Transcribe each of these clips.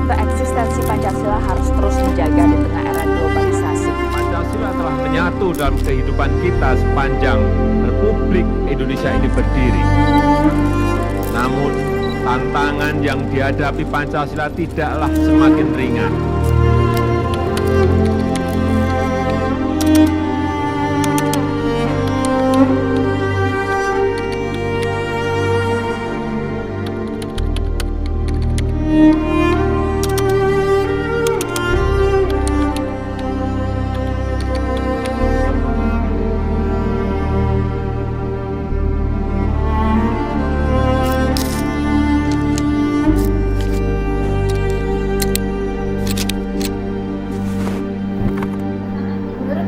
Eksistensi Pancasila harus terus dijaga di tengah era globalisasi. Pancasila telah menyatu dalam kehidupan kita sepanjang Republik Indonesia ini berdiri. Namun, tantangan yang dihadapi Pancasila tidaklah semakin ringan.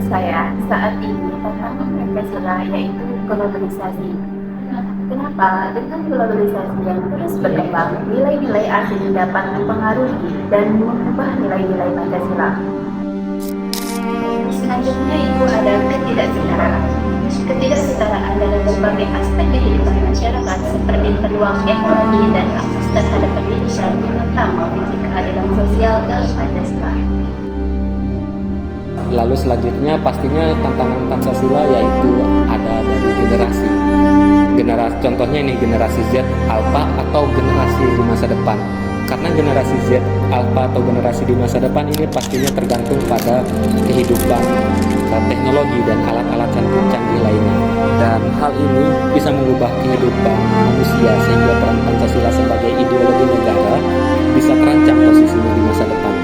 Saya saat ini tantangan Pancasila yaitu globalisasi. Kenapa? Dengan globalisasi yang terus berkembang, nilai-nilai asing dapat mempengaruhi dan mengubah nilai-nilai Pancasila. Selanjutnya itu ada ketidaksetaraan. Ketidaksetaraan dalam berbagai aspek kehidupan masyarakat seperti peluang ekonomi dan akses terhadap pendidikan terutama bagi keadilan sosial dalam Pancasila. Lalu selanjutnya pastinya tantangan Pancasila yaitu ada dari generasi. Contohnya ini generasi Z, Alpha atau generasi di masa depan. Karena generasi Z, Alpha atau generasi di masa depan ini pastinya tergantung pada kehidupan teknologi dan alat-alat canggih lainnya. Dan hal ini bisa mengubah kehidupan manusia sehingga peran Pancasila sebagai ideologi negara bisa terancam posisinya di masa depan.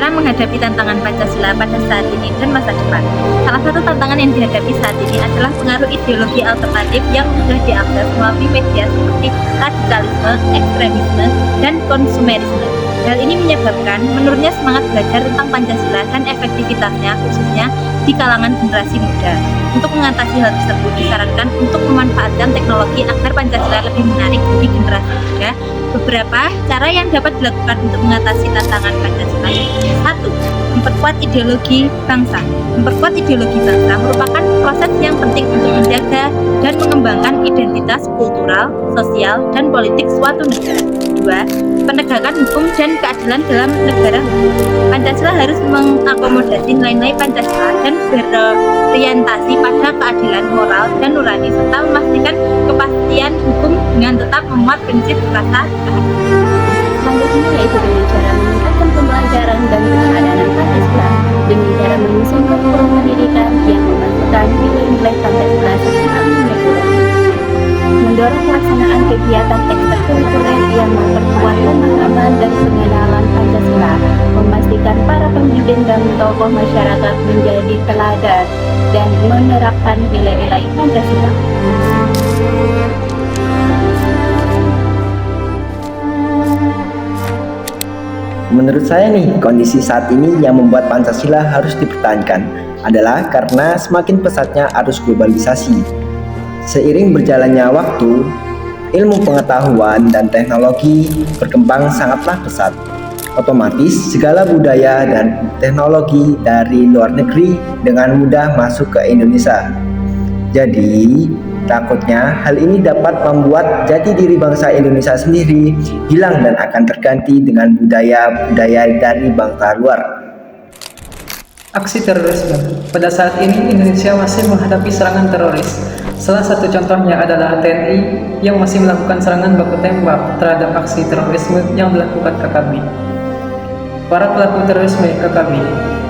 Menghadapi tantangan Pancasila pada saat ini dan masa depan. Salah satu tantangan yang dihadapi saat ini adalah pengaruh ideologi alternatif yang mudah diakses melalui media seperti radikalisme, ekstremisme, dan konsumerisme. Hal ini menyebabkan menurunnya semangat belajar tentang Pancasila dan efektivitasnya khususnya di kalangan generasi muda. Untuk mengatasi hal tersebut disarankan untuk memanfaatkan teknologi agar Pancasila lebih menarik bagi generasi muda. Beberapa cara yang dapat dilakukan untuk mengatasi tantangan Pancasila. 1. Memperkuat ideologi bangsa. Memperkuat ideologi bangsa merupakan proses yang penting untuk menjaga dan mengembangkan identitas kultural, sosial, dan politik suatu negara. 2. Penegakan hukum dan keadilan dalam negara hukum. Pancasila harus mengakomodasi nilai-nilai Pancasila dan berorientasi pada keadilan moral dan nurani serta memastikan kepastian hukum dengan tetap memuat prinsip rasa keadilan. Selanjutnya yaitu dengan cara meningkatkan pembelajaran dan peneladanan Pancasila dengan cara menyusun kurikulum pendidikan yang memasukkan nilai-nilai Pancasila secara menyeluruh. Mendorong pelaksanaan kegiatan ekstrakurikuler yang memperkuat pemahaman dan pengenalan Pancasila, memastikan para pemimpin dan tokoh masyarakat menjadi teladan dan menerapkan nilai-nilai Pancasila. Menurut saya nih, kondisi saat ini yang membuat Pancasila harus dipertahankan adalah karena semakin pesatnya arus globalisasi. Seiring berjalannya waktu, ilmu pengetahuan dan teknologi berkembang sangatlah pesat. Otomatis segala budaya dan teknologi dari luar negeri dengan mudah masuk ke Indonesia. Jadi, takutnya hal ini dapat membuat jati diri bangsa Indonesia sendiri hilang dan akan terganti dengan budaya-budaya dari bangsa luar. Aksi terorisme. Pada saat ini Indonesia masih menghadapi serangan teroris. Salah satu contohnya adalah TNI yang masih melakukan serangan baku tembak terhadap aksi terorisme yang dilakukan KKB. Para pelaku terorisme KKB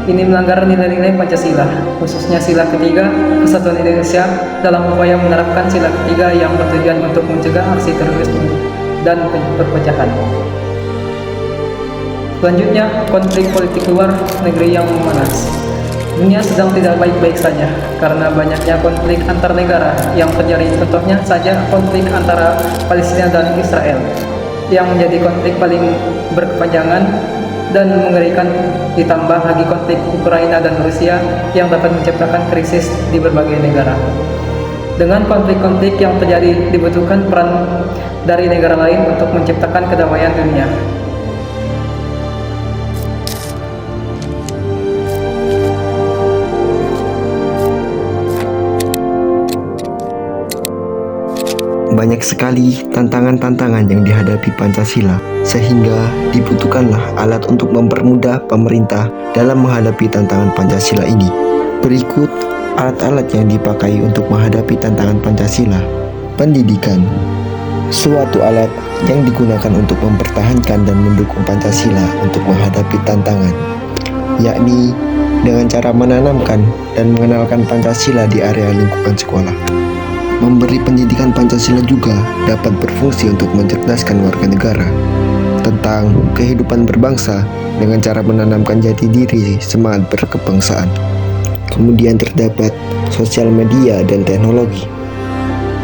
ini melanggar nilai-nilai Pancasila, khususnya sila ketiga Kesatuan Indonesia dalam upaya menerapkan sila ketiga yang bertujuan untuk mencegah aksi terorisme dan perpecahan. Selanjutnya, konflik politik luar negeri yang memanas. Dunia sedang tidak baik-baik saja karena banyaknya konflik antar negara yang terjadi. Contohnya saja konflik antara Palestina dan Israel yang menjadi konflik paling berkepanjangan dan mengerikan, ditambah lagi konflik Ukraina dan Rusia yang dapat menciptakan krisis di berbagai negara. Dengan konflik-konflik yang terjadi dibutuhkan peran dari negara lain untuk menciptakan kedamaian dunia. Banyak sekali tantangan-tantangan yang dihadapi Pancasila, sehingga dibutuhkanlah alat untuk mempermudah pemerintah dalam menghadapi tantangan Pancasila ini. Berikut alat-alat yang dipakai untuk menghadapi tantangan Pancasila. Pendidikan, suatu alat yang digunakan untuk mempertahankan dan mendukung Pancasila untuk menghadapi tantangan, yakni dengan cara menanamkan dan mengenalkan Pancasila di area lingkungan sekolah. Memberi pendidikan Pancasila juga dapat berfungsi untuk mencerdaskan warga negara tentang kehidupan berbangsa dengan cara menanamkan jati diri semangat berkebangsaan. Kemudian terdapat sosial media dan teknologi.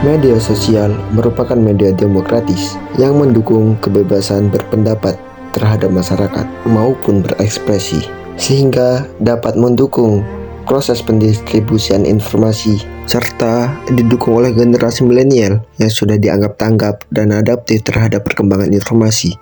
Media sosial merupakan media demokratis yang mendukung kebebasan berpendapat terhadap masyarakat maupun berekspresi, sehingga dapat mendukung proses pendistribusian informasi serta didukung oleh generasi milenial yang sudah dianggap tanggap dan adaptif terhadap perkembangan informasi.